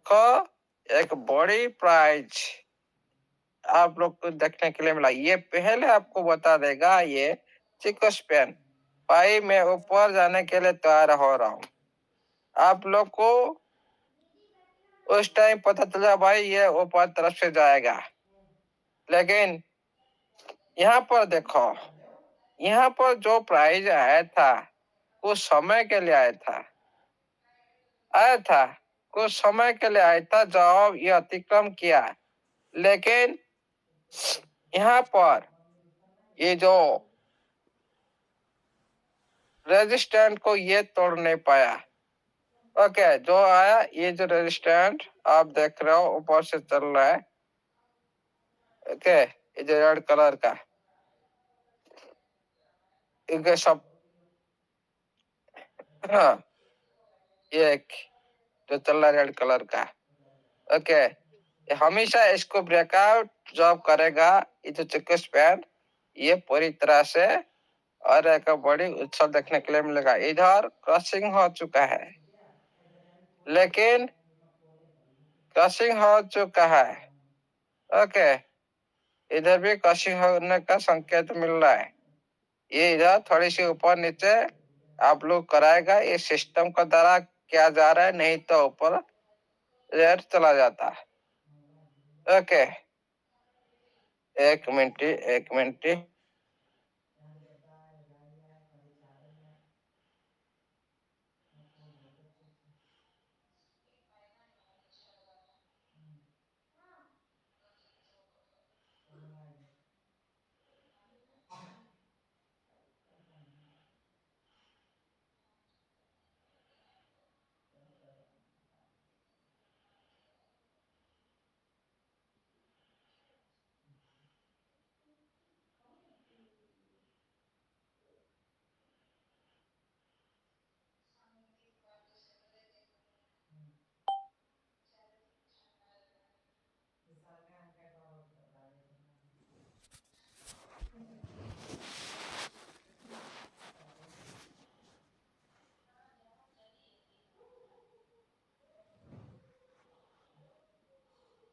को एक बड़ी प्राइज आप लोग को देखने के लिए मिला। ये पहले आपको बता देगा ये चिको स्पेन। भाई मैं ऊपर जाने के लिए तैयार हो रहा हूँ। आप लोग को उस टाइम पता चला भाई ये ऊपर तरफ से जाएगा, लेकिन यहाँ पर देखो, यहाँ पर जो प्राइज आया था कुछ समय के लिए आया था कुछ समय के लिए आया था जब ये अतिक्रम किया, लेकिन यहाँ पर ये जो रेजिस्टेंट को ये तोड़ नहीं पाया। ओके, जो आया ये जो रेजिस्टेंट आप देख रहे हो ऊपर से चल रहा है। ओके, ये जो रेड कलर का ये सब, हाँ, ये एक जो चल रहा है रेड कलर का। ओके, ये हमेशा इसको ब्रेकआउट जॉब करेगा। ये जो चिको स्पेन ये पूरी तरह से और एक बड़ी उत्सव देखने के लिए मिलेगा। इधर क्रॉसिंग हो चुका है, लेकिन क्रॉसिंग हो चुका है। ओके, इधर भी क्रॉसिंग होने का संकेत मिल रहा है। ये इधर थोड़ी सी ऊपर नीचे आप लोग कराएगा। ये सिस्टम का द्वारा किया जा रहा है, नहीं तो ऊपर रेट चला जाता है। ओके, एक मिनट।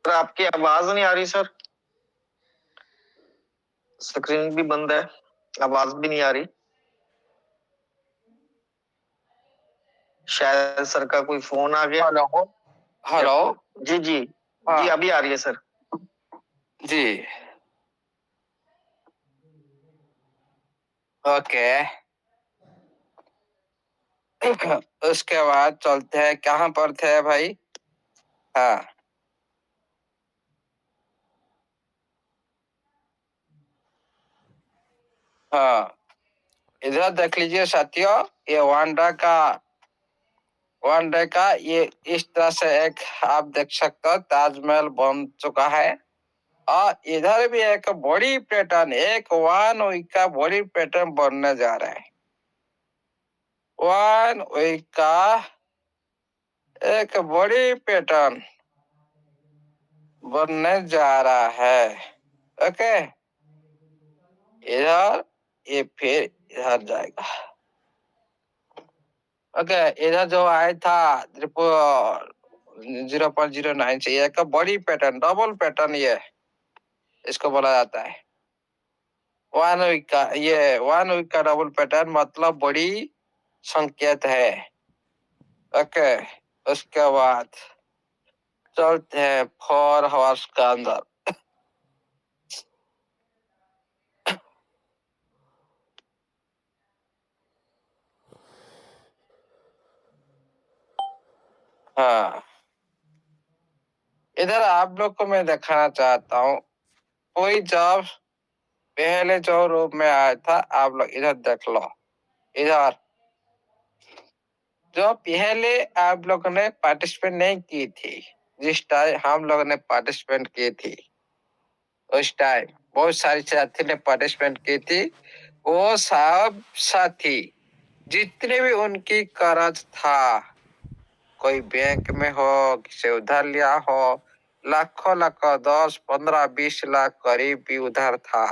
सर आपकी आवाज नहीं आ रही सर। स्क्रीन भी बंद है, आवाज भी नहीं आ रही। शायद सर का कोई फोन आ गया। हेलो। जी जी हाँ। जी, अभी आ रही है सर। जी, ओके। उसके बाद चलते हैं, कहाँ पर थे भाई? हाँ, हाँ, इधर देख लीजिए साथियों, ये वनडे का ये इस तरह से एक आप देख सकते हो ताजमहल बन चुका है। और इधर भी एक बड़ी पैटर्न, एक 1 वीक का बड़ी पैटर्न बनने जा रहा है। 1 वीक का एक बड़ी पैटर्न बनने जा रहा है। ओके, इधर ये फिर इधर जाएगा। ओके, इधर जो आया था 0.09 से एक बड़ी पैटर्न, डबल पैटर्न ये इसको बोला जाता है। 1 वीक का डबल पैटर्न मतलब बड़ी संकेत है। ओके, उसके बाद चलते हैं 4 आवर्स का अंदर। हाँ, इधर आप लोग को मैं दिखाना चाहता हूँ, कोई जब पहले जो रूप में आया था आप लोग इधर देख लो। इधर जो पहले आप लोगों ने पार्टिसिपेट नहीं की थी, जिस टाइम हम लोगों ने पार्टिसिपेट की थी, उस टाइम बहुत सारी साथी ने पार्टिसिपेट की थी। वो सब साथी जितने भी उनकी कर्ज था, कोई बैंक में हो, किसी उधार लिया हो, लाखों 10, 15, 20 लाख करीब भी उधार था,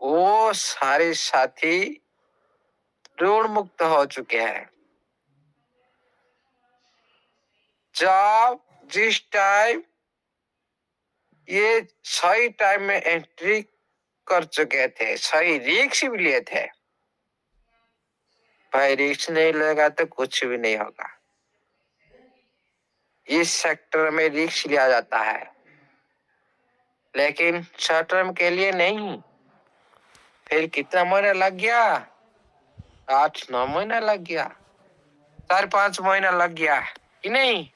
वो सारे साथी ऋण मुक्त हो चुके हैं। जब जिस टाइम ये सही टाइम में एंट्री कर चुके थे, सही रिस्क भी लिए थे। भाई रिस्क नहीं लेगा तो कुछ भी नहीं होगा। इस सेक्टर में रिस्क लिया जाता है, लेकिन शॉर्ट टर्म के लिए नहीं। फिर कितना महीना लग गया? 8-9 महीना लग गया, 4-5 महीना लग गया कि नहीं?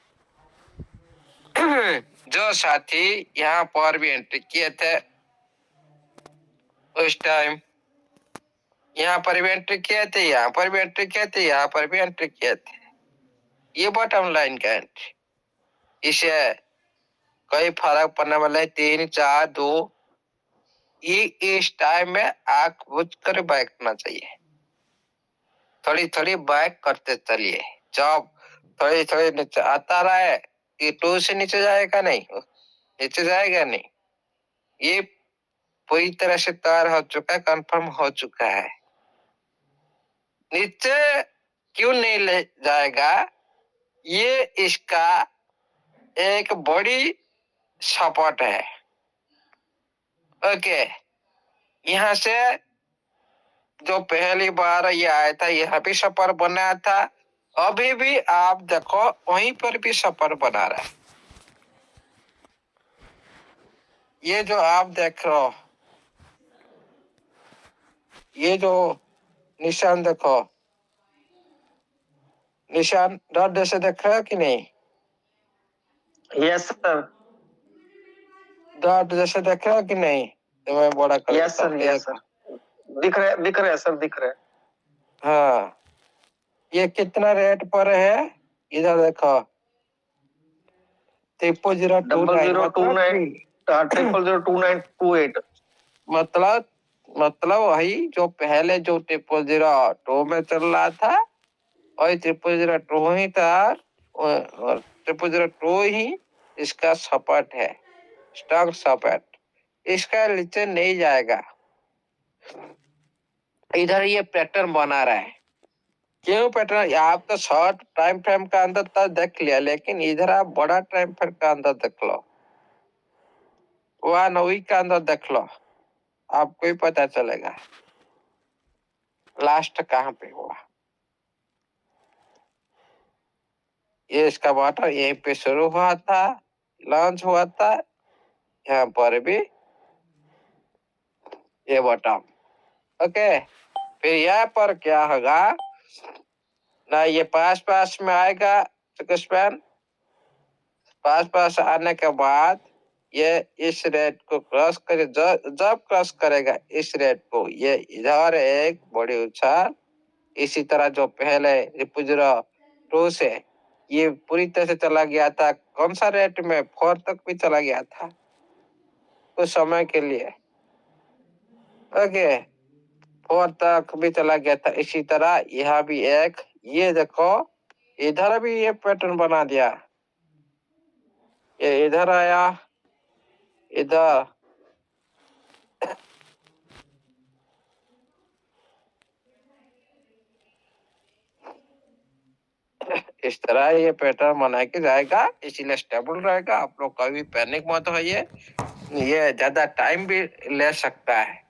जो साथी यहाँ पर भी एंट्री किए थे उस टाइम, यहाँ पर भी एंट्री किए थे, यहाँ पर भी एंट्री किए थे, यहाँ पर भी एंट्री किए थे। ये बॉटम लाइन का एंट्री, इसे कोई फर्क पड़ने वाला है 3-4-2। ये इस टाइम में आंख बुझ कर बैक करना चाहिए। थोड़ी थोड़ी बैक करते चलिए। जब थोड़ी थोड़ी नीचे आता रहा है, ये 2 से नीचे जाएगा नहीं, नीचे जाएगा नहीं। ये पूरी तरह से तैयार हो चुका है, कंफर्म हो चुका है। नीचे क्यों नहीं ले जाएगा? ये इसका एक बड़ी सपोर्ट है। ओके, यहाँ से जो पहली बार ये आया था, यहाँ भी सपोर्ट बनाया था। अभी भी आप देखो वहीं पर भी सपोर्ट बना रहा है। ये जो आप देख रहे हो, ये जो निशान देखो, निशान डॉट जैसे देख रहे हो कि नहीं? यस सर, डॉट जैसे देख रहे हो कि नहीं? तो मैं बड़ा कर यस देता हूँ, सर, ये यस देखो। सर, दिख रहे हैं सर, दिख रहे हैं। हाँ, ये कितना रेट पर है? इधर देखो, 0.029 0029 मतलब वही जो पहले जो 0.002 में चल रहा था, वही 0.002 ही था, और 0.002 ही इसका सपोर्ट है, स्ट्रॉन्ग सपोर्ट। इसका नीचे नहीं जाएगा। इधर ये पैटर्न बना रहा है। क्यों पैटर्न? आप तो शॉर्ट टाइम फ्रेम का अंदर तक देख लिया, लेकिन इधर आप बड़ा टाइम फ्रेम का अंदर देख लो, 1 वीक का अंदर देख लो, आपको ही पता चलेगा लास्ट कहाँ पे हुआ। ये इसका बॉटम यहीं पे शुरू हुआ था, लॉन्च हुआ था, यहाँ पर भी ये बॉटम। ओके, फिर यहाँ पर क्या होगा ना, ये पास में आएगा स्पैन। पास आने के बाद ये इस रेट को क्रॉस करे, जब क्रॉस करेगा इस रेट को, ये इधर एक बड़ी उछाल, इसी तरह जो पहले 0.2 से ये पूरी तरह से चला गया था, कौन सा रेट में 4 तक भी चला गया था कुछ समय के लिए। ओके, 4 तक भी चला गया था। इसी तरह यहाँ भी एक, ये देखो इधर भी ये पैटर्न बना दिया, ये इधर आया, इधर इस तरह ये पैटर्न बना के जाएगा, इसीलिए स्टेबल रहेगा। आप लोग कभी पैनिक मत होइए, ये ज्यादा टाइम भी ले सकता है।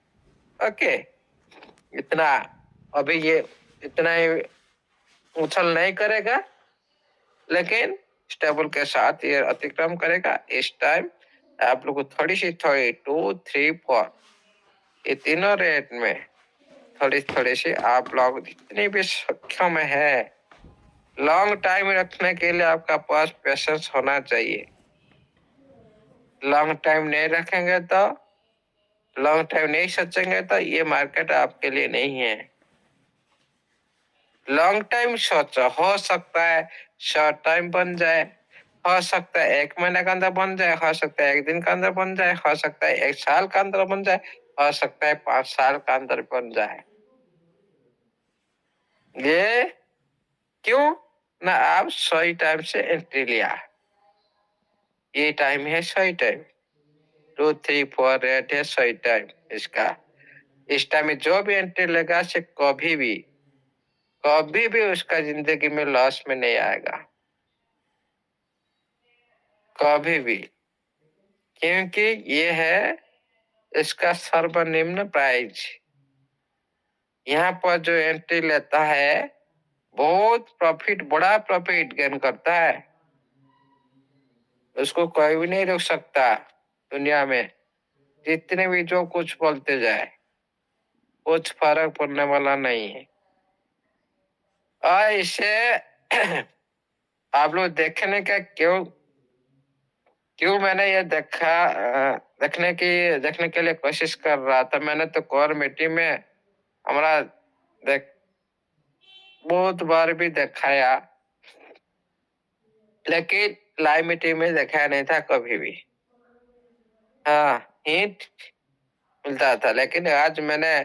ओके, इतना अभी ये इतना ही उछल नहीं करेगा, लेकिन स्टेबल के साथ ये अतिक्रम करेगा। इस टाइम आप लोग को थोड़ी 2, 3, 4 ये तीनों रेट में थोड़ी सी आप लोग जितनी भी सक्षम है, लॉन्ग टाइम रखने के लिए आपका पास पेशेंस होना चाहिए। लॉन्ग टाइम नहीं रखेंगे तो, लॉन्ग टाइम नहीं सोचेंगे तो ये मार्केट आपके लिए नहीं है। लॉन्ग टाइम सोचो, हो सकता है शॉर्ट टाइम बन जाए, हो सकता है 1 महीने के अंदर बन जाए, हो सकता है 1 दिन के अंदर बन जाए, हो सकता है 1 साल के अंदर बन जाए, हो सकता है 5 साल के अंदर बन जाए। ये क्यों ना आप सही टाइम से एंट्री लिया। ये टाइम है सही टाइम, 2, 3, 4 रेट है सही टाइम इसका। इस टाइम में जो भी एंट्री लेगा से कभी भी उसका जिंदगी में लॉस में नहीं आएगा। कभी भी, क्योंकि ये है इसका सर्वनिम्न प्राइस। यहाँ पर जो एंट्री लेता है बहुत प्रॉफिट, बड़ा प्रॉफिट गेन करता है, उसको कोई भी नहीं रोक सकता दुनिया में। जितने भी जो कुछ बोलते जाए कुछ फर्क पड़ने वाला नहीं है। और इसे आप लोग देखने का क्यों क्यों मैंने ये देखने के लिए कोशिश कर रहा था। मैंने तो कोर मीटिंग में हमारा देख बहुत बार भी दिखाया, लेकिन लाइव मीटिंग में दिखाया नहीं था कभी भी। हाँ, हिंट मिलता था, लेकिन आज मैंने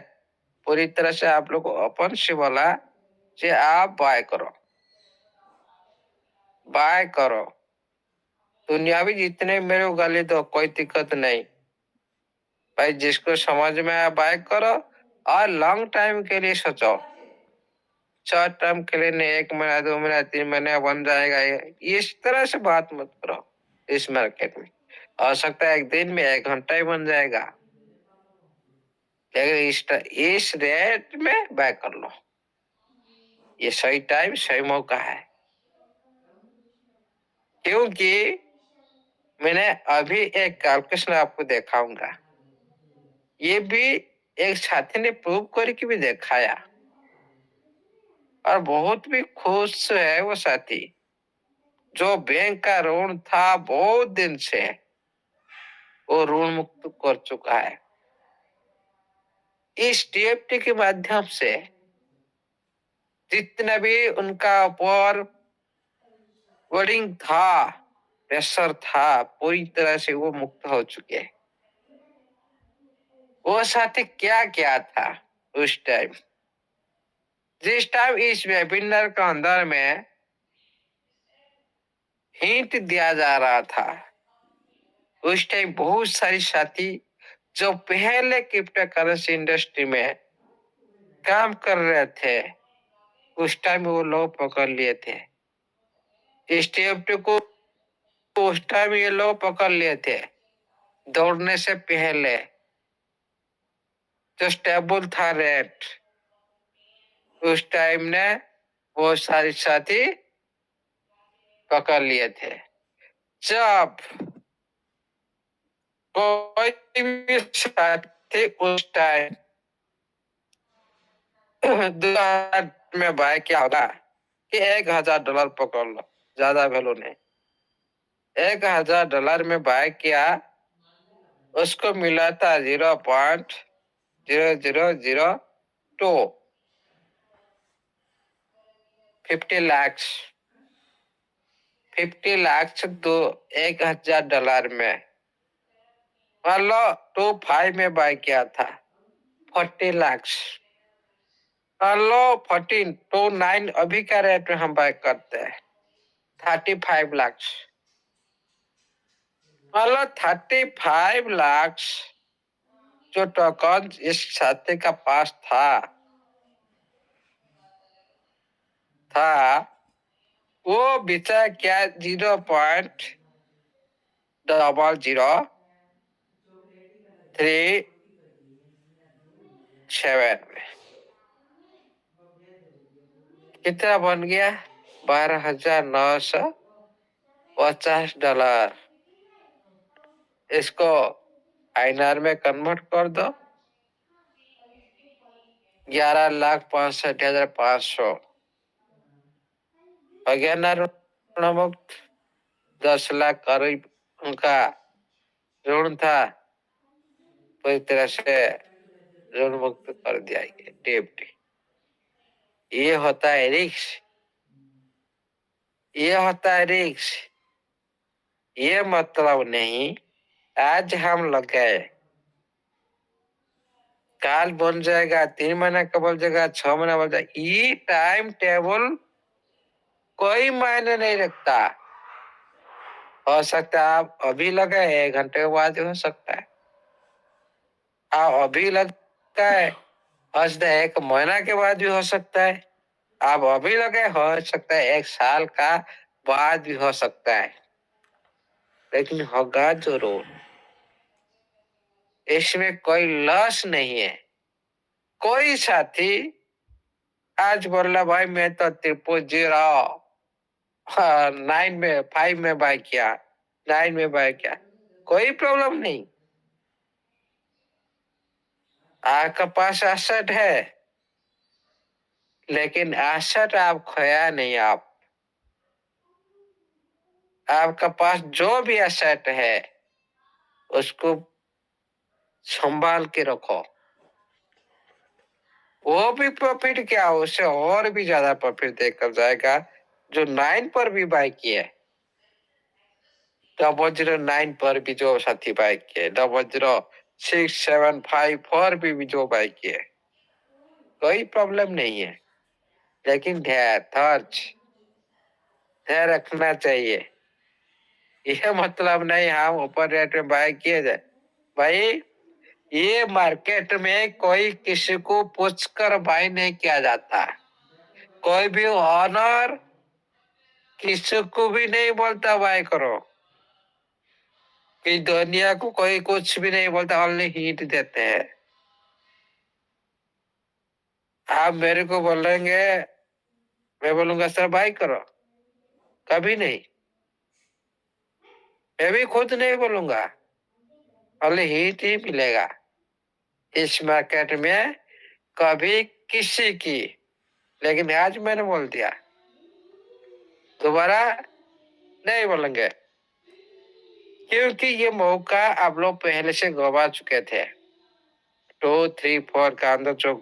पूरी तरह से आप लोग को ओपन से बोला कि आप बाय करो, बाय करो। दुनियावी जितने मेरे को गाली दो, कोई दिक्कत नहीं भाई। जिसको समझ में आया बाय करो, और लॉन्ग टाइम के लिए सोचो। शॉर्ट टर्म के लिए नहीं, 1 महीना 2 महीना 3 महीने बन जाएगा, इस तरह से बात मत करो। इस मार्केट में हो सकता है 1 दिन में 1 घंटा ही बन जाएगा, लेकिन इस रेट में बाय कर लो। ये सही टाइम, सही मौका है। क्योंकि मैंने अभी एक कैलकुलेशन आपको दिखाऊंगा, ये भी एक साथी ने प्रूव करके भी दिखाया, और बहुत भी खुश है वो साथी। जो बैंक का ऋण था बहुत दिन से, वो ऋण मुक्त कर चुका है इस टीएफटी के माध्यम से। जितना भी उनका ऊपर वर्डिंग था, प्रेशर था, पूरी तरह से वो मुक्त हो चुके हैं। वो साथी क्या क्या था उस टाइम, जिस टाइम इस वेबिनार के अंदर में हिंट दिया जा रहा था, उस टाइम बहुत सारी साथी जो पहले क्रिप्टो करेंसी इंडस्ट्री में काम कर रहे थे, उस टाइम वो लोग पकड़ लिए थे। इस टीएफटी को उस टाइम ये लोग पकड़ लिए थे दौड़ने से पहले। जो स्टेबल था रेट, उस टाइम ने वो सारी साथी पकड़ लिए थे। जब कोई भी साथी उस टाइम 2000 में बाय किया होगा कि $1000 पकड़ लो, ज्यादा वैल्यू नहीं। $1000 में बाय किया, उसको मिला था 0.0002, 50 लाख। 50 लाख तो $1000 में, मान लो 25 में बाय किया था 40 लाख। मान लो 1429 अभी का रेट में हम बाय करते हैं 35 लाख। मान लो 35 लाख जो टोकन इस साथी का पास था वो बेचा क्या 0.0037 में। कितना बन गया? $12,950। इसको आईएनआर में कन्वर्ट कर दो, 11,65,500 हो गया ना ऋण मुक्त। 10 लाख करीब उनका ऋण था, पूरी तरह से ऋण मुक्त कर दिया टीएफटी। ये होता है रिस्क, ये होता है रिस्क। ये मतलब नहीं आज हम लगाए काल बन जाएगा, 3 महीना का बन जाएगा, 6 महीना बन जाएगा। ये टाइम टेबल कोई मायने नहीं रखता। हो सकता है आप अभी लगाए 1 घंटे के बाद हो सकता है, आप अभी लगाए हो सकता है 1 महीना के बाद भी हो सकता है, आप अभी लगाए हो सकता है 1 साल का बाद भी हो सकता है। लेकिन होगा जरूर। इसमें कोई लॉस नहीं है। कोई साथी आज बोला भाई मैं तो 5 में बाय किया, 9 में बाय किया, कोई प्रॉब्लम नहीं। आपके पास एसेट है, लेकिन एसेट आप खोया नहीं। आपके पास जो भी एसेट है उसको संभाल के रखो। वो भी प्रॉफिट क्या, उससे और भी ज्यादा प्रॉफिट देकर जाएगा। जो 9 पर भी बाय किए, 009 पर भी जो साथी बाय किए, 00675 पर भी जो बाय किए, कोई प्रॉब्लम नहीं है। लेकिन ध्यान रखना चाहिए। यह मतलब नहीं हम ऊपर रेट में बाय किए जाए। भाई ये मार्केट में कोई किसी को पूछकर बाय नहीं किया जाता। कोई भी ऑनर किसी को भी नहीं बोलता बाय करो। कि दुनिया को कोई कुछ भी नहीं बोलता, ओनली हिंट देते हैं। आप मेरे को बोलेंगे, मैं बोलूंगा सर बाय करो, कभी नहीं। मैं भी खुद नहीं बोलूंगा, ओनली हिंट ही मिलेगा। इस मार्केट में कभी किसी की, लेकिन आज मैंने बोल दिया, दोबारा नहीं बोलेंगे। क्योंकि ये मौका आप लोग पहले से गवा चुके थे। 2, 3, 4 का अंदर जो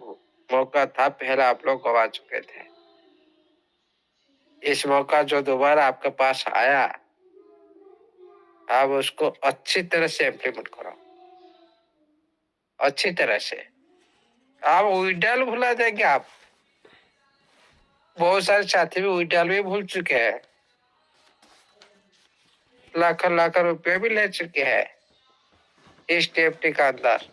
मौका था पहले आप लोग गवा चुके थे। इस मौका जो दोबारा आपके पास आया, आप उसको अच्छी तरह से इम्प्लीमेंट करो, अच्छी तरह से। आप विड्रॉल भुला देंगे। आप बहुत सारे साथी भी विड्रॉल भी भूल चुके हैं, लाख लाख रुपए भी ले चुके हैं इस टेप्टी का अंदर।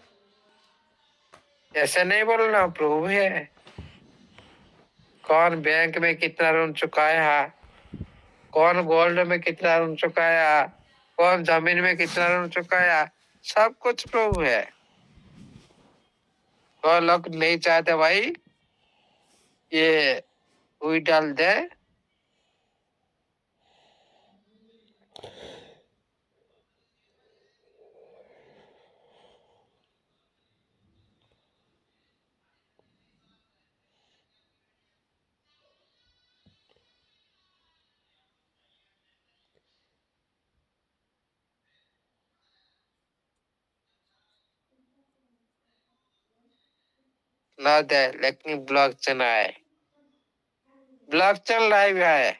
ऐसे नहीं बोलना, प्रूव है। कौन बैंक में कितना ऋण चुकाया, कौन गोल्ड में कितना ऋण चुकाया, कौन जमीन में कितना ऋण चुकाया, सब कुछ प्रूव है। तो लोग नहीं चाहते भाई ये हुई डाल दे। ना दे, लेकिन ब्लॉकचेन आए, ब्लॉकचेन लाइव है।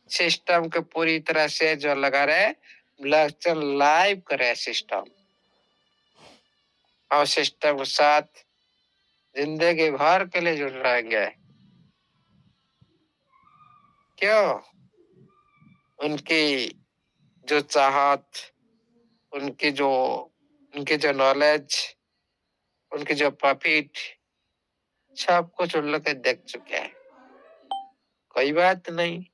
सिस्टम के पूरी तरह से जो लगा रहे, ब्लॉकचेन लाइव करे सिस्टम, और सिस्टम के साथ जिंदगी भर के लिए जुड़ रहेंगे। क्यों? उनकी जो चाहत, उनकी जो उनकी जो नॉलेज, उनकी जो प्रॉफिट, सब कुछ उन लोग देख चुके हैं। कोई बात नहीं,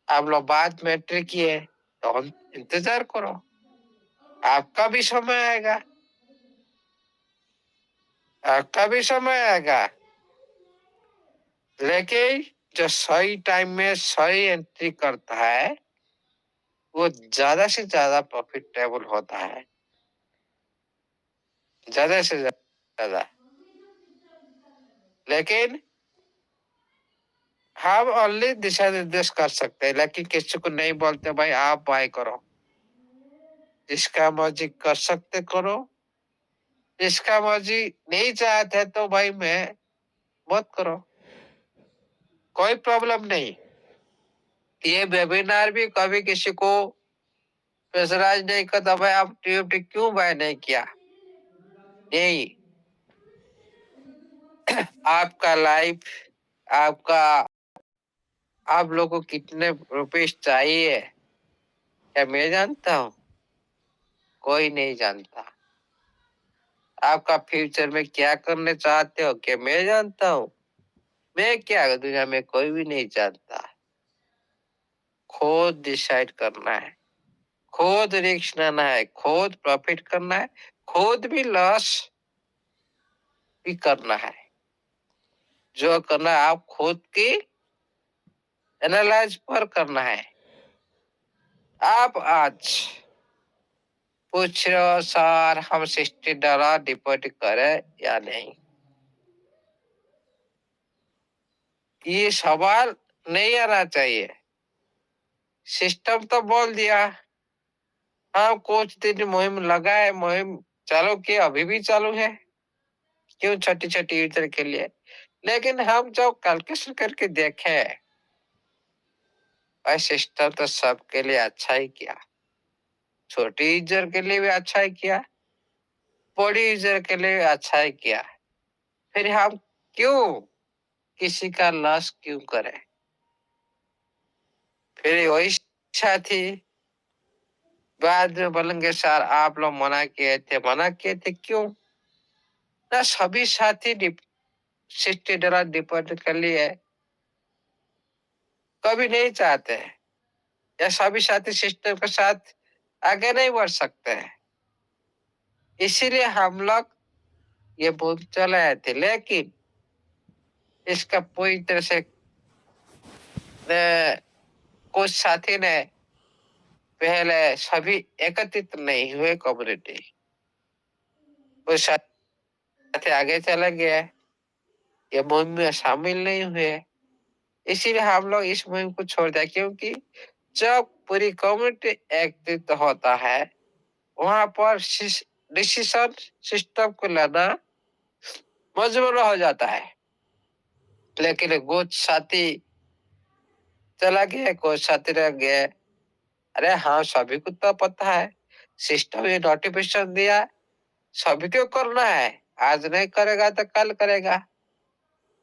आप लोग बात मैट्रिक की है तो हम इंतजार करो, आपका भी समय आएगा, आपका भी समय आएगा। लेकिन जो सही टाइम में सही एंट्री करता है वो ज्यादा से ज्यादा प्रॉफिटेबल होता है, ज्यादा से ज्यादा। लेकिन हम ओनली दिशा निर्देश कर सकते हैं, लेकिन किसी को नहीं बोलते भाई आप बाय करो। जिसका मर्जी कर सकते करो, जिसका मर्जी नहीं चाहते तो भाई मैं मत करो, कोई प्रॉब्लम नहीं। ये वेबिनार भी कभी किसी को प्रेशराइज नहीं करता भाई आप टीएफटी क्यों बाय नहीं किया। नहीं, आपका लाइफ, आपका, आप लोगों को कितने रुपए चाहिए क्या मैं जानता हूँ? कोई नहीं जानता। आपका फ्यूचर में क्या करने चाहते हो क्या मैं जानता हूँ? मैं क्या, दुनिया में कोई भी नहीं जानता। खुद डिसाइड करना है, खुद रिस्क लेना है, खुद प्रॉफिट करना है, खुद भी लॉस भी करना है। जो करना है आप खुद की एनालाइज पर करना है। आप आज पूछ रहे हो सर हम $60 डिपॉजिट करें या नहीं, ये सवाल नहीं आना चाहिए। सिस्टम तो बोल दिया, हाँ कुछ दिन मुहिम लगाए, मुहिम चालू की, अभी भी चालू है, क्यों छोटी छोटी यूजर के लिए। लेकिन हम जब कैलकुलेशन करके देखे, भाई सिस्टम तो सबके लिए अच्छा ही किया, छोटी यूजर के लिए भी अच्छा ही किया, बड़ी यूजर के लिए भी अच्छा ही किया। फिर हम क्यों किसी का लॉस क्यों करें। फिर वही साथी बाद में बोलेंगे सर आप लोग मना किए थे क्यों ना। सभी साथी $60 डिपॉजिट कर लिए कभी नहीं चाहते हैं, या सभी साथी सिस्टम के साथ आगे नहीं बढ़ सकते हैं। इसीलिए हम लोग ये बोल चले आए थे। लेकिन इसका पूरी तरह से कुछ साथी ने पहले सभी एकत्रित नहीं हुए कम्युनिटी, कुछ साथी आगे चले गए, ये मुहिम में शामिल नहीं हुए। इसीलिए हम लोग इस मुहिम को छोड़ दिया, क्योंकि जब पूरी कम्युनिटी एकत्रित होता है वहां पर डिसीजन सिस्टम को लेना मजबूर हो जाता है। लेकिन कुछ साथी चला गया, कुछ साथी रह गए। अरे हाँ सभी को तो पता है, सिस्टम ये नोटिफिकेशन दिया, सभी को करना है, आज नहीं करेगा तो कल करेगा,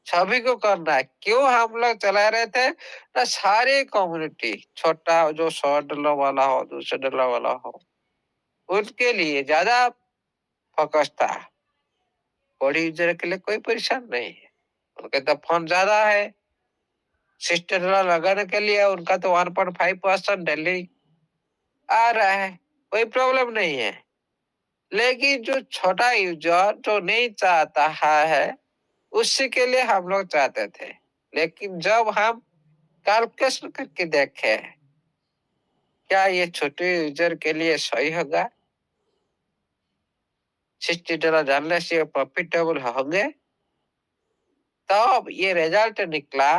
सभी को करना है। क्यों हम लोग चला रहे थे ना, सारी कम्युनिटी, छोटा जो $100 वाला हो, $200 वाला हो, उनके लिए ज्यादा फोकस था। बड़ी यूजर के लिए कोई परेशान नहीं है, उनके तो फोन ज्यादा है। $60 लगाने के लिए उनका तो 1.5% डेली आ रहा है, कोई प्रॉब्लम नहीं है। लेकिन जो छोटा यूजर जो नहीं चाहता है, उसी के लिए हम लोग चाहते थे। लेकिन जब हम कैलकुलेशन करके देखे क्या ये छोटे यूजर के लिए सही होगा, $60 डालने से प्रॉफिटेबल होंगे, तब ये रिजल्ट निकला।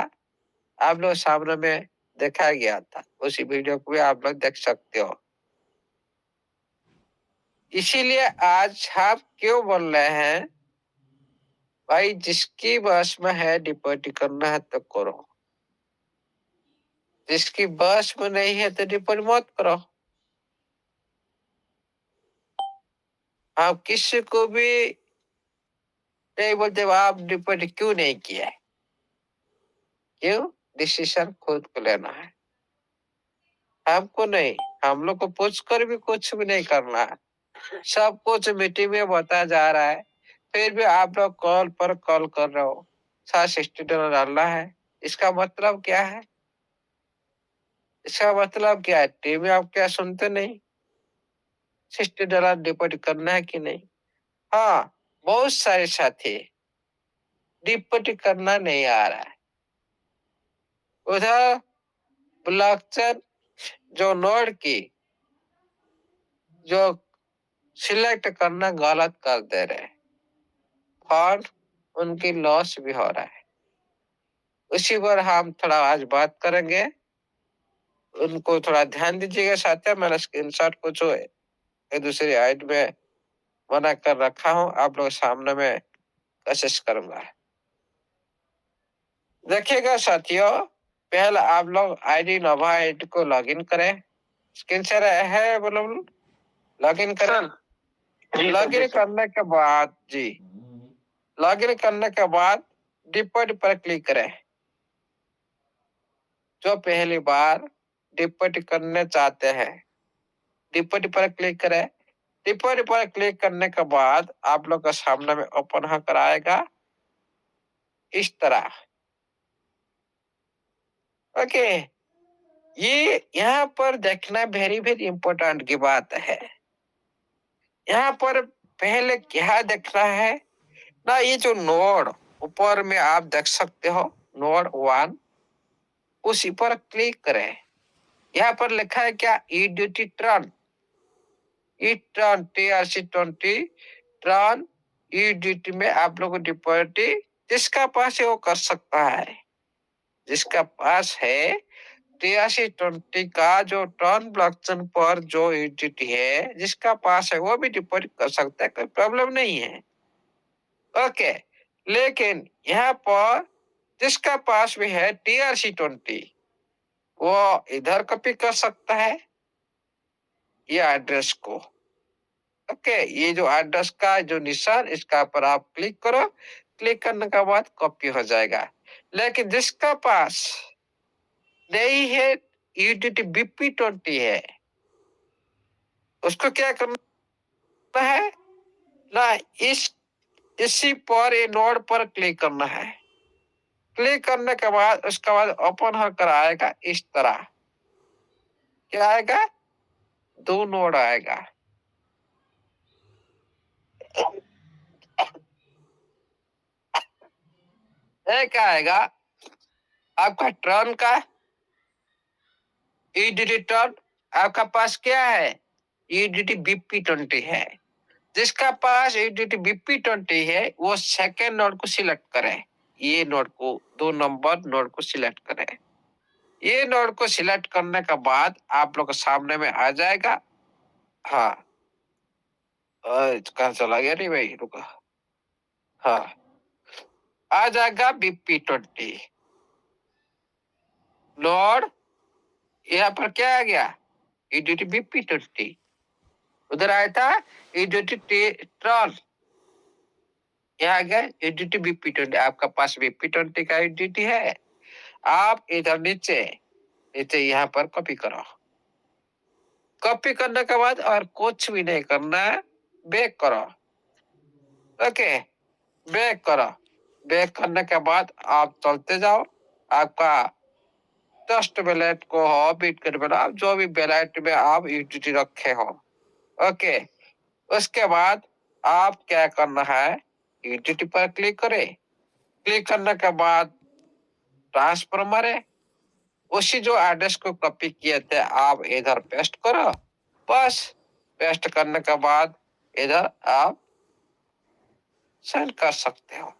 आप लोग सामने में देखा गया था, उसी वीडियो को भी आप लोग देख सकते हो। इसीलिए आज हम क्यों बोल रहे हैं, भाई जिसकी बस में है डिपॉजिट करना है तो करो, जिसकी बस में नहीं है तो डिपॉजिट मत करो। आप किसी को भी नहीं बोलते आप डिपॉजिट क्यों नहीं किया, क्यों, डिसीजन खुद को लेना है, हमको नहीं। हम लोग को पूछ कर भी कुछ भी नहीं करना है, सब कुछ मीटिंग में बताया जा रहा है। फिर भी आप लोग कॉल पर कॉल कर रहे हो, $60 डालना है, इसका मतलब क्या है, इसका मतलब क्या है, टीम में आप क्या सुनते नहीं, $60 डिपॉजिट करना है कि नहीं। हाँ बहुत सारे साथी डिपॉजिट करना नहीं आ रहा है, उधर ब्लॉकचेन जो नोड की जो सिलेक्ट करना गलत कर दे रहे हैं, और उनकी लॉस भी हो रहा है। उसी पर हम थोड़ा आज बात करेंगे, उनको थोड़ा ध्यान दीजिएगा। साथ में मैंने स्क्रीनशॉट को जो एक दूसरे आइड में बना कर रखा हूँ, आप लोग सामने में कोशिश करूंगा। देखिएगा साथियों, पहले आप लोग आईडी नोवा आईडी को लॉगिन करें, स्क्रीन शेयर है, बोलो लॉगिन करें। लॉगिन करने के बाद जी, लॉगिन करने के बाद डिपॉजिट पर क्लिक करें। जो पहली बार डिपॉजिट करने चाहते हैं, डिपॉजिट पर क्लिक करें। डिपॉजिट पर क्लिक करने के बाद आप लोग का सामने में ओपन होकर आएगा इस तरह। ओके, ये यहाँ पर देखना वेरी वेरी इंपॉर्टेंट की बात है। यहाँ पर पहले क्या देखना है ना, ये जो नोड ऊपर में आप देख सकते हो, नोड 1, उसी पर क्लिक करें। यहाँ पर लिखा है क्या, ईडीटी टर्न, ई टर्न TRC20 टर्न ईडीटी में आप लोग डिपॉजिटी जिसका पास है वो कर सकता है। जिसका पास है TRC20 का जो टर्न ब्लॉकचेन पर जो ईडीटी है, जिसका पास है वो भी डिपॉजिट कर सकता है, कोई प्रॉब्लम नहीं है। ओके, लेकिन यहाँ पर जिसका पास भी है TRC20 वो इधर कॉपी कर सकता है ये एड्रेस को। ओके, ये जो एड्रेस का जो निशान, इसका पर आप क्लिक करो, क्लिक करने के बाद कॉपी हो जाएगा। लेकिन जिसका पास नहीं है, यूटिलिटी BP20 है, उसको क्या करना है ना, इसी पर ये नोड पर क्लिक करना है। क्लिक करने के बाद उसके बाद ओपन होकर आएगा इस तरह, क्या आएगा, 2 नोड आएगा। एक आएगा आपका टर्न का ईडीटी टर्न, आपका पास क्या है, ईडीटी BP20 है। जिसका पास ईडीटी BP20 है वो सेकेंड नोड को सिलेक्ट करे, ये नोड को, 2 नंबर नोड को सिलेक्ट करे। ये नोड को सिलेक्ट करने के बाद आप लोग के सामने में आ जाएगा। हाँ, कहाँ चला गया रे भाई, रुका। हाँ, आ जाएगा BP20 नोड। यहाँ पर क्या आ गया, ईडीटी BP20। उधर आया था ईडीटी ट्रॉन, यहाँ गया ईडीटी BP20। आपका पास BP20 का ईडीटी है, आप इधर नीचे नीचे यहाँ पर कॉपी करो। कॉपी करने के बाद और कुछ भी नहीं करना है, बैक करो। ओके, बैक करो। बैक करने के बाद आप चलते जाओ, आपका ट्रस्ट वैलेट को हो, बिटकॉइन में आप जो भी वैलेट में आप यूटिलिटी रखे हो। ओके, उसके बाद आप क्या करना है, यूटिलिटी पर क्लिक करें। क्लिक करने के बाद ट्रांसफर मारे, उसी जो एड्रेस को कॉपी किए थे आप इधर पेस्ट करो। बस पेस्ट करने के बाद इधर आप सेंड कर सकते हो।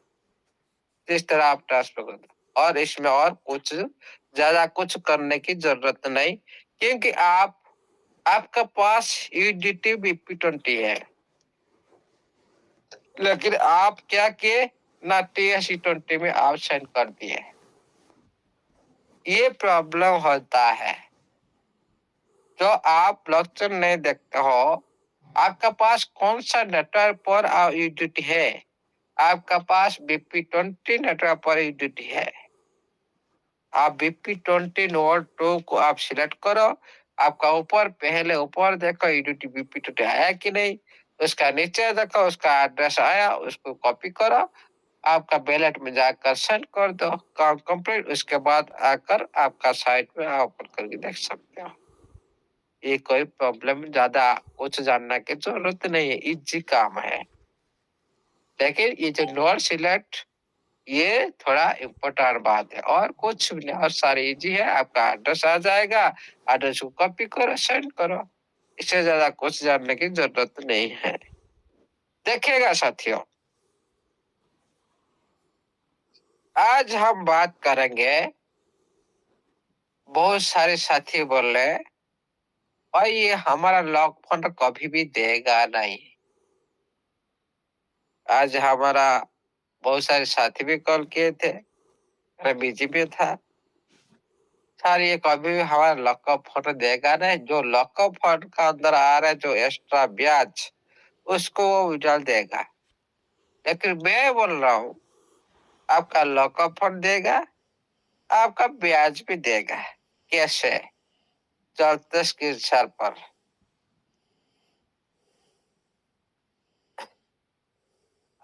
इस तरह आप ट्रांसफर कर दो, और इसमें और कुछ ज्यादा कुछ करने की जरूरत नहीं, क्योंकि आपका पास ईडीटी BP20 है। लेकिन आप क्या किए ना, TRC20 में आप सेंड कर दिए। ये प्रॉब्लम होता है जो आप ब्लॉकचेन नहीं देखते हो। आपका पास कौन सा नेटवर्क पर यूटिलिटी है, आपका पास BP20 नेटवर्क पर यूटिलिटी है। आप BP20 नोड 2 को आप सिलेक्ट करो। आपका ऊपर पहले ऊपर देखो यूटिलिटी BP20 आया कि नहीं, उसका नीचे देखो उसका एड्रेस आया, उसको कॉपी करो, आपका बैलेट में जाकर सेंड कर दो, काम कंप्लीट। उसके बाद आकर आपका साइट में आप ओपन करके देख सकते हो। ये कोई प्रॉब्लम ज्यादा कुछ जानने की जरूरत नहीं है, इजी काम है। लेकिन ये जो नोड सिलेक्ट, ये थोड़ा इम्पोर्टेंट बात है, और कुछ भी नहीं, और सारी इजी है। आपका एड्रेस आ जाएगा, एड्रेस को कॉपी करो, सेंड करो। इससे ज्यादा कुछ जानने की जरूरत नहीं है। देखिएगा साथियों, आज हम बात करेंगे, बहुत सारे साथी बोल रहे और ये हमारा लॉक फंड कभी भी देगा नहीं। आज हमारा बहुत सारे साथी भी कॉल किए थे, मैं बिजी भी था। सर ये कभी भी हमारा लॉकअप फंड देगा नहीं, जो लॉकअप फंड का अंदर आ रहा है जो एक्स्ट्रा ब्याज, उसको वो विड्रॉल देगा। लेकिन मैं बोल रहा हूँ, आपका लॉकअप फंड देगा, आपका ब्याज भी देगा। कैसे, चलते स्क्रीनशॉट पर।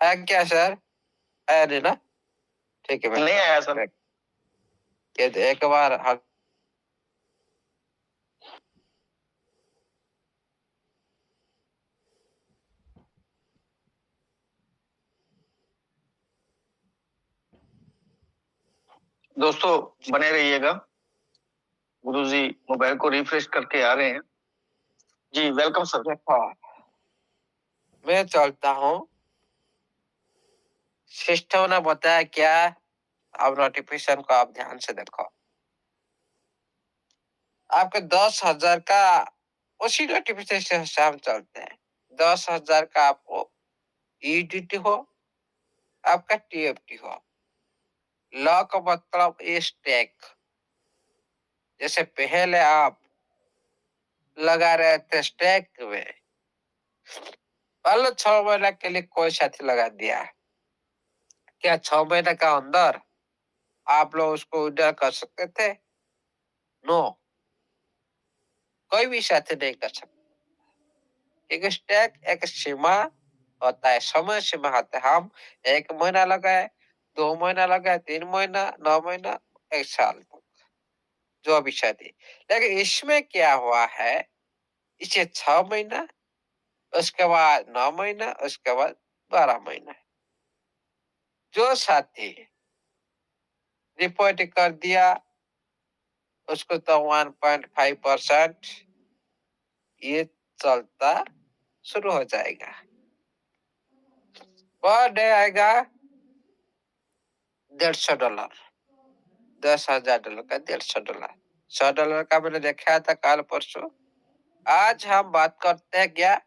आया क्या सर, आया नहीं ना, ठीक है। नहीं आया सर। ये तो एक बार दोस्तों बने रहिएगा, गुरुजी मोबाइल को रिफ्रेश करके आ रहे हैं। जी वेलकम सर। देखो, मैं चलता हूँ। सिस्टम ने बताया क्या? अब नोटिफिकेशन को आप ध्यान से देखो। आपके 10,000 का उसी नोटिफिकेशन से हम चलते हैं। 10,000 का आपको ईडीटी हो, आपका टीएफटी हो। लॉ का मतलब स्टैक। जैसे पहले आप लगा रहे थे स्टैक में, मान लो 6 महीना के लिए कोई साथी लगा दिया, क्या 6 महीने का अंदर आप लोग उसको विड्रॉ कर सकते थे? नो, कोई भी साथी नहीं कर सकता, क्योंकि स्टैक एक सीमा होता है, समय सीमा होता है। हम 1 महीना लगाए, 2 महीना लगाए, 3 महीना, 9 महीना, 1 साल तक, जो भी साथी। लेकिन इसमें क्या हुआ है, इसे 6 महीना, उसके बाद 9 महीना, उसके बाद 12 महीना। जो साथी रिपोर्ट कर दिया, उसको तो 1.5% ये चलता शुरू हो जाएगा। पर डे आएगा $150, $10,000 का $150। $100 का मैंने देखा था कल परसों। आज हम बात करते हैं क्या,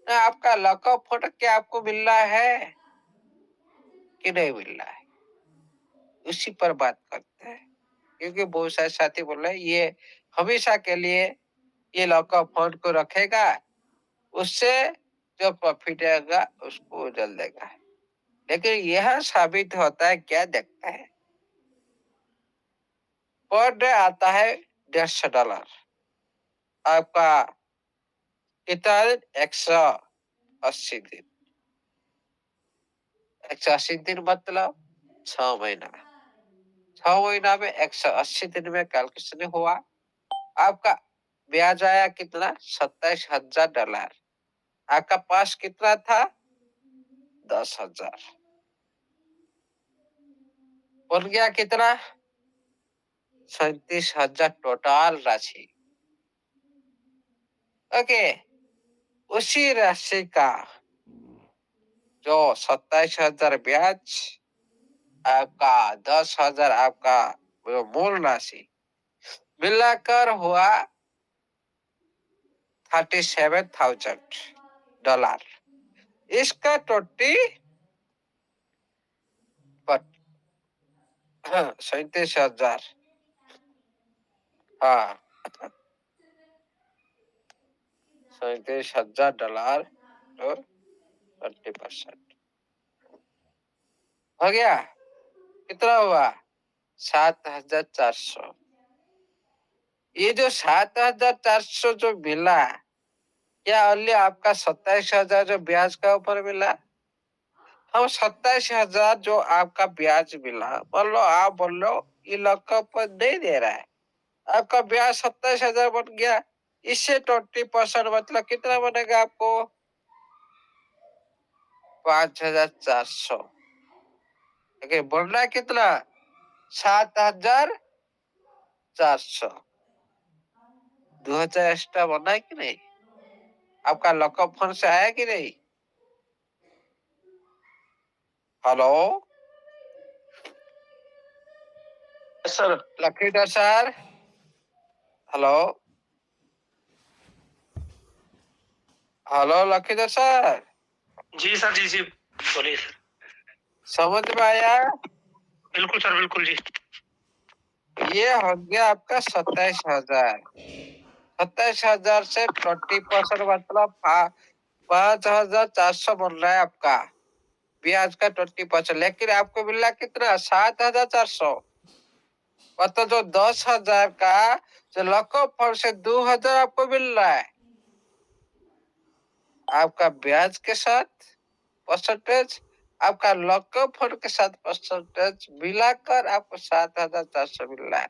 ना आपका लॉकअप फोटो क्या आपको मिल रहा है कि नहीं मिल रहा है, उसी पर बात करते हैं। क्योंकि बहुत सारे साथी बोल रहे हैं ये हमेशा के लिए ये लॉकअप फंड को रखेगा, उससे जो प्रॉफिट आएगा उसको उजल देगा। लेकिन यह साबित होता है क्या, देखता है। पर डे आता है $150। आपका कितना दिन? 180 दिन। 180 दिन मतलब 6 महीना। 6 महीना में 180 दिन में कैलकुलेशन हुआ, आपका ब्याज आया कितना? $27,000। आपका पास कितना था? 10,000। बन गया कितना? 37,000 टोटल राशि। ओके, उसी राशि का जो 27,000 ब्याज, आपका 10,000 आपका जो मूल राशि मिलाकर हुआ $37,000। इसका 37,000, हाँ, $37,000 और 20% हो गया। कितना हुआ? 7,400। ये जो 7,400 जो मिला, क्या ओनली आपका 27,000 जो ब्याज का ऊपर मिला? हम 27,000 जो आपका ब्याज मिला, मान लो आप बोल लो ये लॉकअप पर नहीं दे रहा है, आपका ब्याज 27,000 बन गया। इससे 20% मतलब कितना बनेगा आपको? 5,400। लेकिन बोल रहा है कितना? 7,400। 2,000 एक्स्ट्रा बना है कि नहीं? आपका लॉकअप फंड से आया कि नहीं? Hello sir Lakhidhar sir, hello hello Lakhidhar sir, जी सर, जी जी बोलिए सर। समझ में आया? बिल्कुल सर, बिल्कुल जी। ये हो गया आपका 27,000। 27,000 से 20% मतलब 5,400 बन रहा है आपका ब्याज का 20%। लेकिन आपको मिल रहा है कितना? 7,400। मतलब जो 10,000 का जो लॉकअप फंड से 2,000 आपको मिल रहा है, आपका ब्याज के साथ परसेंटेज, आपका लॉकअप फंड के साथ परसेंटेज मिलाकर आपको 7,400 मिल रहा है।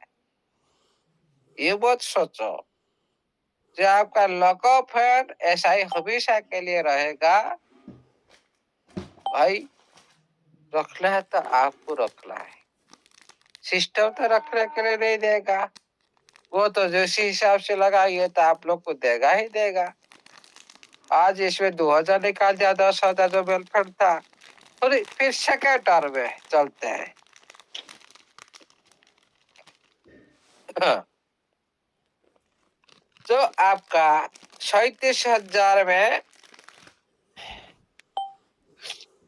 ये बहुत सोचो, जो आपका लॉकअप फंड ऐसा ही हमेशा के लिए रहेगा। भाई रखना है तो आपको रखना है, सिस्टम तो रखने के लिए नहीं देगा, वो तो जैसे हिसाब से लगाइए तो आप लोग को देगा ही देगा। आज इसमें 2000 निकाल दिया, 10,000 जो वेलफेयर था, फिर सेकेंड टर्म में चलते हैं। तो आपका 37,000 में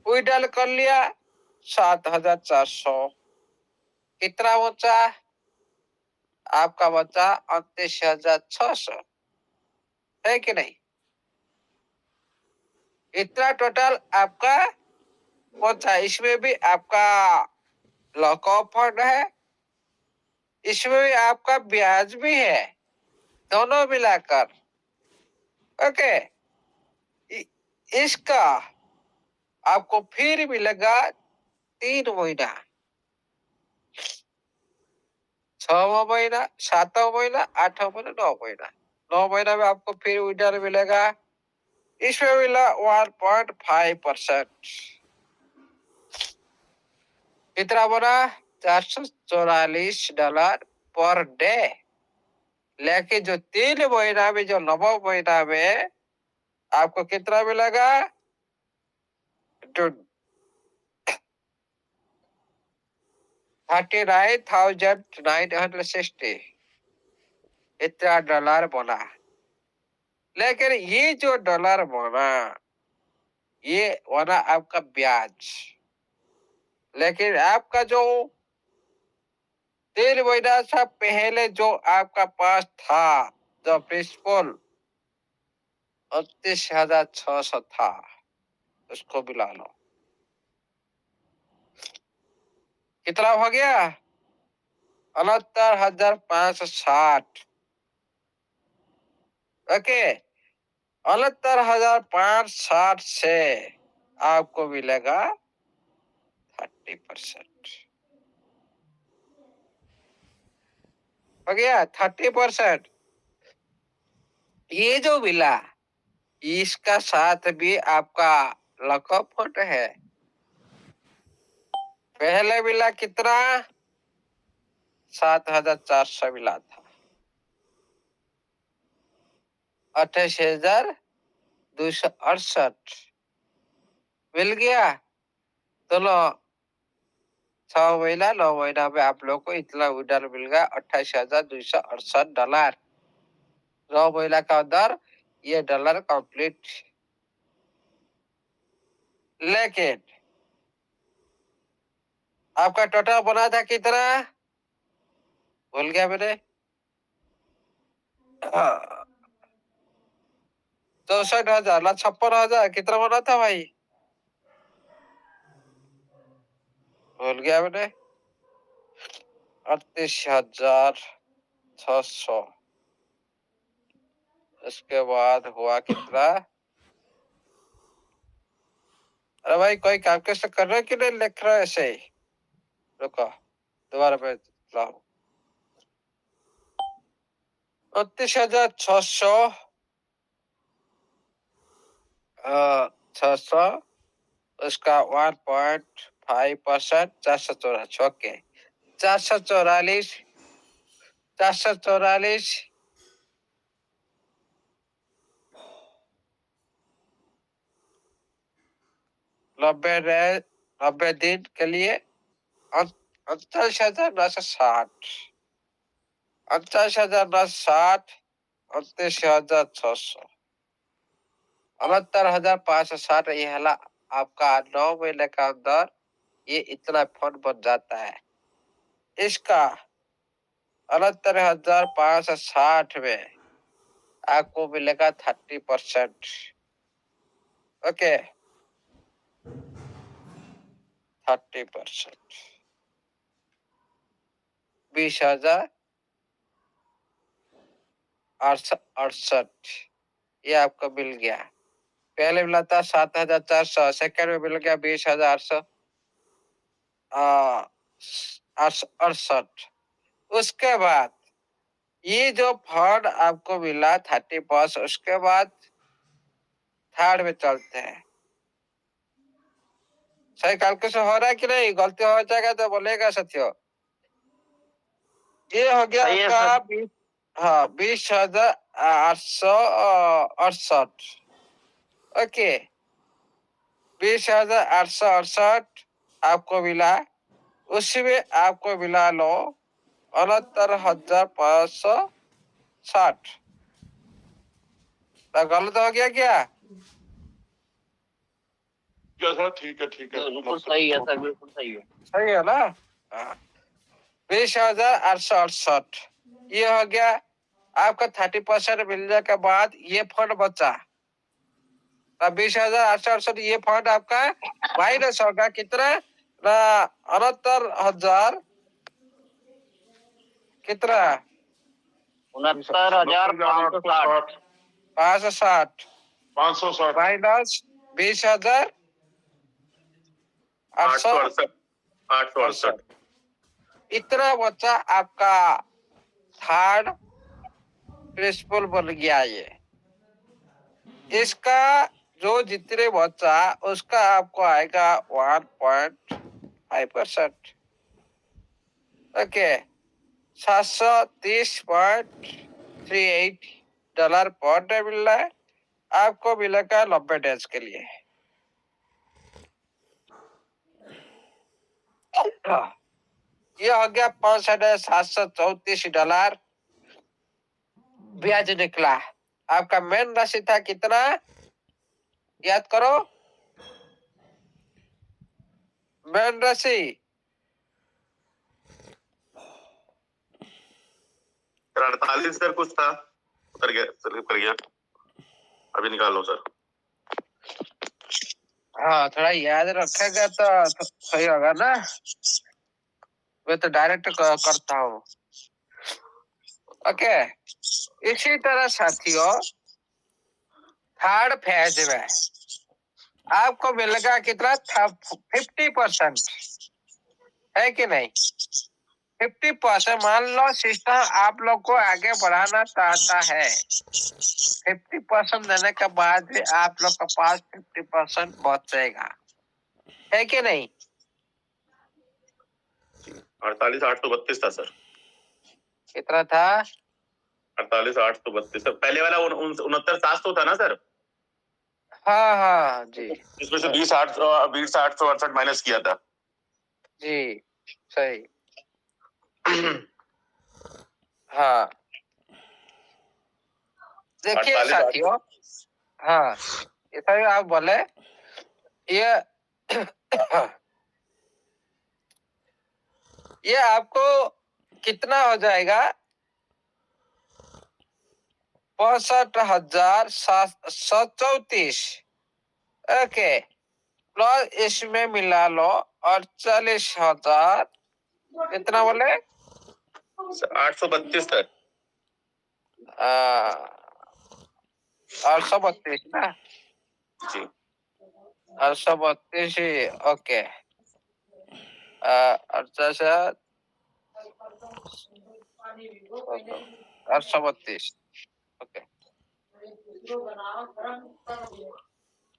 विड्रॉल कर लिया, 7,400, कितना बचा? आपका बचा 29,600, है कि नहीं? इतना टोटल आपका बचा। इसमें भी आपका लॉकअप फंड है, इसमें भी आपका ब्याज भी है, दोनों मिलाकर। ओके, इसका आपको फिर मिलेगा 3 महीना, 6वां महीना, 7वां महीना, 8वां महीना, 9 महीना। 9 महीना में आपको फिर विड्रॉल मिलेगा। इसमें मिला 1.5%। कितना बना? $444 पर डे। लेकिन जो 3 महीना में, जो 9वां महीना में आपको कितना मिलेगा? 39,960, इतना डॉलर बना। लेकिन ये जो डॉलर बना, ये बना आपका ब्याज। लेकिन आपका जो 3 महीना से पहले जो आपका पास था, जो प्रिंसिपल 29,600 था, उसको मिला लो। कितना हो गया? 69,560। ओके, 69,560 से आपको मिलेगा 30%। हो गया 30%। ये जो मिला, इसका साथ भी आपका लॉकअप फंड है। पहले मिला कितना? 7,400 मिला था, 28,268 मिल गया। चलो, 6 महीना, 9 महीना में आप लोग को इतना विड्रॉल मिल गया, $28,268। 9 महीना का अंदर ये डॉलर कंप्लीट। लेकिन आपका टोटल बना था कितना? भूल गया मैंने। 64,000 ना 56,000, कितना बना था भाई? भूल गया मैंने। 38,600। उसके बाद हुआ कितना? अरे भाई, कोई काम कैसे कर रहे कि नहीं लिख रहा है ऐसे ही? रुको, दोबारा मैं लाऊं। 38,600, 600, उसका 1.5%, 444। ओके, 444, 444 90 दिन के लिए 29,960, 29,960, 29,600, 69,560। ये हला आपका 9 महीने का अंदर ये इतना फंड बन जाता है। इसका 69,560 में आपको मिलेगा 30%। ओके, 30%, 20,868 ये आपको मिल गया। पहले मिला था 7,400, सेकंड में मिल गया 20,868। उसके बाद ये जो फंड आपको मिला 30%, उसके बाद थर्ड में चलते हैं। सही कैलकुलेशन हो रहा है कि नहीं? गलती हो जाएगा तो बोलेगा साथियों। ये हो गया सही है आपका सर। हाँ 20,868। ओके 20,868 आपको मिला। उसी में आपको मिला लो 69,560। तो गलत हो गया क्या? सर ठीक है बिल्कुल सही है सर, बिल्कुल सही है। सही है ना? हाँ 20,868 ये हो गया आपका 30% मिलने के बाद ये फंड बचा। अब 20,868 ये फंड आपका माइनस होगा कितना? 69,000 कितना? 69,560। 560 560 माइनस 20,868 868 इतना बच्चा आपका थर्ड प्रिंसिपल बन गया। ये इसका जो जितने बच्चा उसका आपको आएगा 1.5%। ओके $730.38 पर डे मिल रहा है आपको। मिलेगा 90 डेज के लिए। ये हो गया $5,734 ब्याज निकला। आपका मेन राशि था कितना? याद करो मेन राशि। 48 सर कुछ था, उतर गया सर, उतर गया। अभी निकाल लो सर। हाँ थोड़ा याद रखेगा तो सही होगा ना। मैं तो डायरेक्ट करता हूँ। ओके इसी तरह साथियों थर्ड फेज में आपको मिलेगा कितना था? 50% है कि नहीं? 50% मान लो सिस्टम आप लोग को आगे बढ़ाना चाहता है। 50% देने के बाद भी आप लोग के पास 50% बचेगा, है कि नहीं? 48,832 था सर। कितना था? 48,832 सर। पहले वाला 69,700 था ना सर। हाँ हाँ जी इसमें से 20,868 माइनस किया था। जी सही। हाँ देखिए 48,800 साथियों, हाँ ये सही आप बोले। ये ये आपको कितना हो जाएगा? 65,734। ओके प्लस इसमें मिला लो 48,000 कितना बोले? 832 सर। 832 ना? जी 832 ही ओके। 832 ओके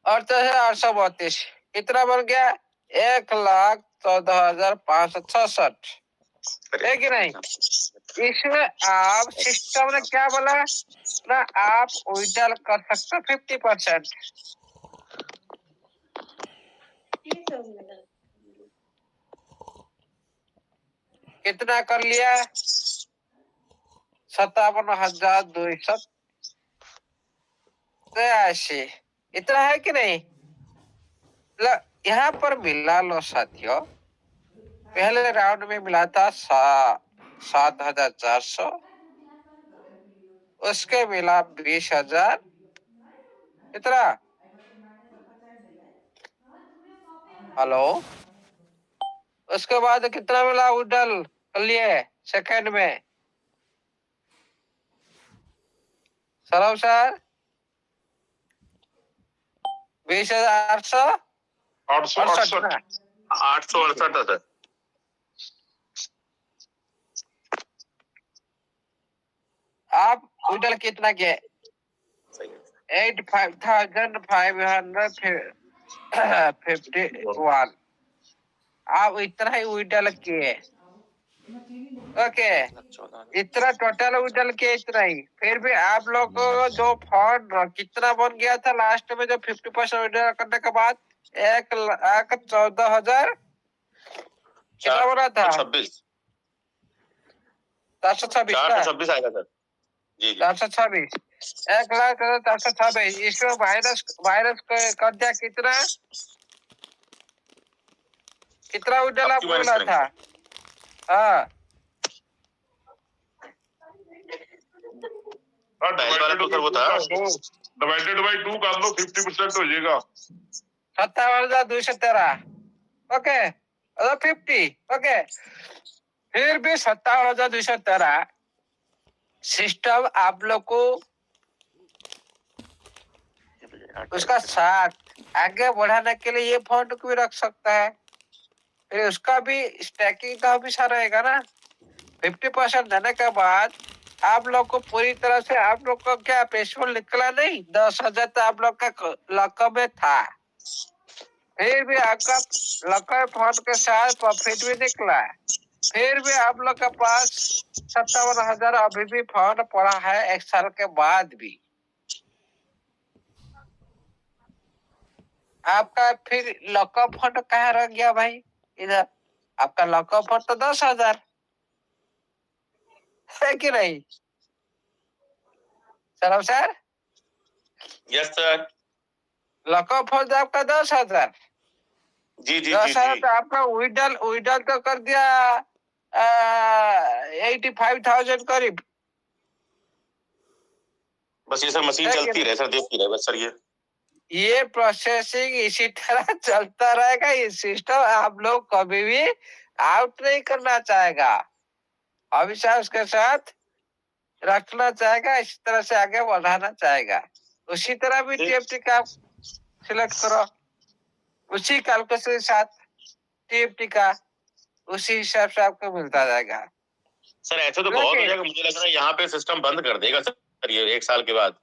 832 कितना बन गया? 1,14,566 है कि नहीं? इसमें आप सिस्टम ने क्या बोला ना? आप विड्रॉल कर सकते हो 50%। कितना कर लिया? 57,283 इतना है कि नहीं? यहाँ पर मिला लो साथियों। पहले राउंड में मिला था 7,400, उसके मिला 20,000 कितना? हेलो उसके बाद कितना मिला विड्रॉल कर लिए सेकंड में? सलाम सर 20,868 ना? 868 था सर। आप विड्रॉल कितना किए? 85,551 आप इतना ही विड्रॉल किए। ओके, इतना टोटल उजल के इतना ही। फिर भी आप लोग को जो फंड कितना बन गया था लास्ट में, जो 50% विड्रॉ करने के बाद 1,14,000 कितना बना था? 426 426 426 आएगा सर। जी जी 426, 1,04,26। इसमें वायरस वायरस कर दिया कितना उजल आपकी आपको माइनस मिला करेंगे था? सर। हाँ, पहले वाला तो सर वो था डिवाइडेड बाई 2 कर लो, 50% हो जाएगा। 57,213। ओके, 50। ओके, फिर भी 57,213 सिस्टम आप लोग को उसका साथ आगे बढ़ाने के लिए ये फंड को भी रख सकता है। फिर उसका भी स्टैकिंग का भी सारा रहेगा ना। 50% देने के बाद आप लोग को पूरी तरह से आप लोग को क्या पेशोल निकला नहीं, 10,000 तो आप लोग का लक्ष्य में था। फिर भी आपका लक्ष्य फंड के साथ प्रॉफिट भी निकला। फिर भी आप लोग के पास 57,000 अभी भी फंड पड़ा है 1 साल के बाद भी। आपका फिर लॉकअप फंड कहाँ रह गया भाई? इधर आपका लॉकअप फंड तो 10,000 है कि नहीं? Sir sir, yes sir. Lockup fund आपका 10,000। जी जी जी 10,000 जी तो आपका विड्रॉल तो कर दिया 85,000 करीब। बस ये सर मशीन है कि चलती रहे सर, देखती रहे बस सर। ये प्रोसेसिंग इसी तरह चलता रहेगा। ये सिस्टम आप लोग कभी भी आउट नहीं करना चाहेगा, हमेशा उसके साथ रखना चाहेगा, इसी तरह से आगे बढ़ाना चाहेगा। उसी तरह भी टीएफटी का सिलेक्ट करो, उसी कैलकुलेशन के साथ टीएफटी का उसी हिसाब से आपको मिलता जाएगा। सर ऐसे तो बहुत हो जाएगा, मुझे लग रहा है यहाँ पे सिस्टम बंद कर देगा सर ये 1 साल के बाद।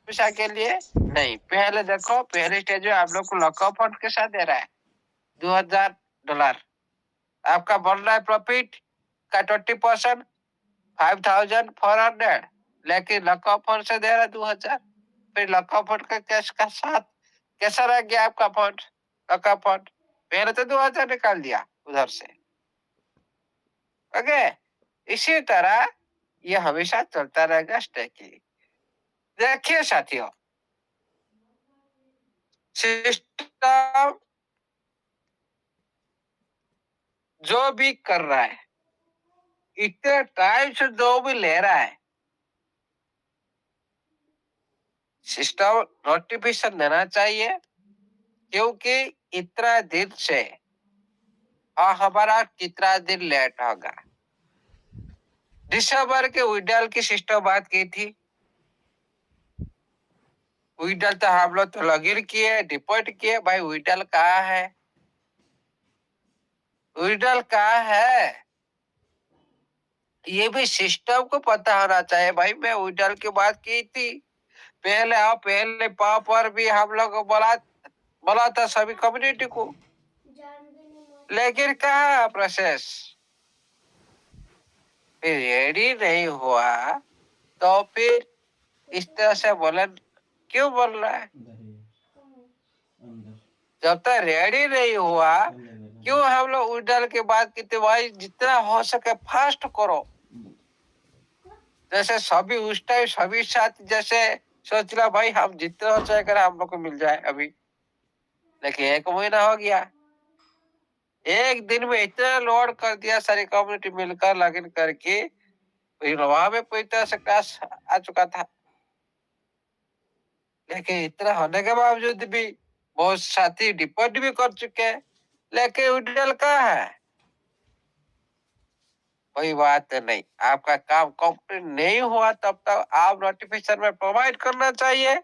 पैसा के लिए नहीं। पहले देखो, पहले स्टेज में आप लोग को लॉकअप फंड के साथ दे रहा है $2,000। आपका बढ़ रहा है प्रॉफिट का 20%, 5,400। लेकिन लॉकअप फंड से दे रहा है 2,000। फिर लॉकअप फंड का कैश का साथ कैसा रह गया आपका फंड? लॉकअप फंड पहले तो 2,000 निकाल दिया उधर से। ओके, इसी तरह ये हमेशा चलता रहेगा स्टैकिंग। देखिए साथियों, सिस्टम जो भी कर रहा है, इतने टाइम से जो भी ले रहा है, सिस्टम नोटिफिकेशन देना चाहिए, क्योंकि इतना दिन से और हमारा कितना दिन लेट होगा। दिसंबर के विड्रॉल की सिस्टम बात की थी। विड्रॉल तो हम लोग तो लॉगिन किए, डिपॉजिट किए, भाई विड्रॉल कहाँ है? विड्रॉल कहाँ है? ये भी सिस्टम को पता होना चाहिए भाई। मैं विड्रॉल की बात की थी पहले पाव पर भी हम लोग बोला था सभी कम्युनिटी को, लेकिन कहा प्रोसेस फिर रेडी नहीं हुआ, तो फिर इस तरह से क्यों बोल रहा है? जब तक रेडी नहीं हुआ, क्यों हम लोग विड्रॉल की बात की थी भाई? जितना हो सके फास्ट करो। जैसे सभी उस टाइम सभी साथ जैसे सोच लिया भाई हम जितना हो चाहे करें हम लोग को मिल जाए अभी, लेकिन 1 महीना हो गया। एक दिन में इतना लोड कर दिया सारी कम्युनिटी मिलकर लॉगिन करके, वहां में पूरी तरह से क्रैश आ चुका था। लेकिन इतना होने के बावजूद भी बहुत साथी डिपोजिट भी कर चुके हैं, लेकिन विड्रॉल कहाँ है? कोई बात नहीं, आपका काम कंप्लीट नहीं हुआ तब तक आप नोटिफिकेशन में प्रोवाइड करना चाहिए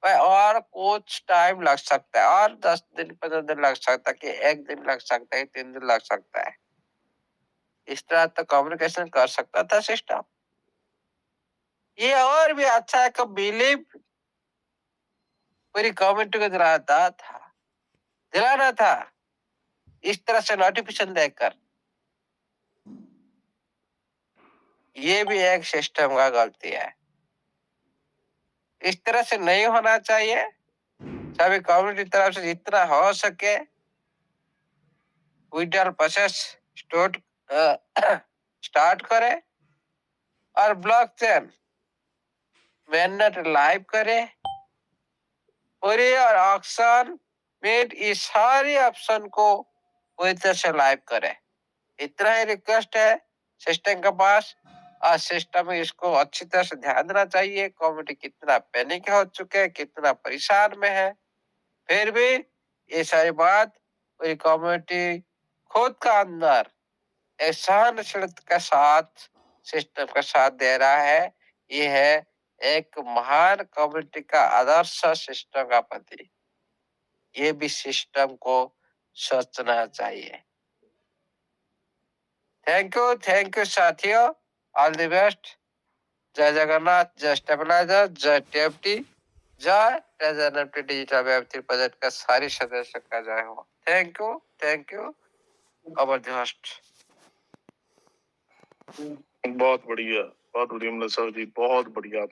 भाई, और कुछ टाइम लग सकता है, और 10 दिन 15 दिन लग सकता है, कि 1 दिन लग सकता है, 3 दिन लग सकता है। इस तरह तो कम्युनिकेशन कर सकता था सिस्टम। ये और भी अच्छा है कि बिलीव पूरी कम्युनिटी को दिलाना था इस तरह से नोटिफिकेशन देकर। ये भी एक सिस्टम का गलती है, इस तरह से नहीं होना चाहिए। सभी कम्युनिटी तरफ से जितना हो सके विड्रॉल प्रोसेस स्टार्ट करें, और ब्लॉकचेन मेननेट लाइव करें पूरी, और ऑक्शन मेट इस सारी ऑप्शन को पूरी तरह से लाइव करें। इतना ही रिक्वेस्ट है सिस्टम के पास, और सिस्टम में इसको अच्छी तरह से ध्यान देना चाहिए। कम्युनिटी कितना पैनिक हो चुके हैं, कितना परेशान में है, फिर भी ये सारी बात पूरी कम्युनिटी खुद का अंदर एक सहनशीलता के साथ सिस्टम का साथ दे रहा है। ये है एक महान कम्युनिटी का आदर्श सिस्टम का प्रतीक। ये भी सिस्टम को सोचना चाहिए। थैंक यू साथियों, ऑल द बेस्ट। जय जगन्नाथ, जय स्टेबलाइजर, जय टीएफटी, जय एनएफटी डिजिटल वेब 3 प्रोजेक्ट का सारी सदस्य का जय हो। Thank you over the host. बहुत बढ़िया मतलब सर जी, बहुत बढ़िया।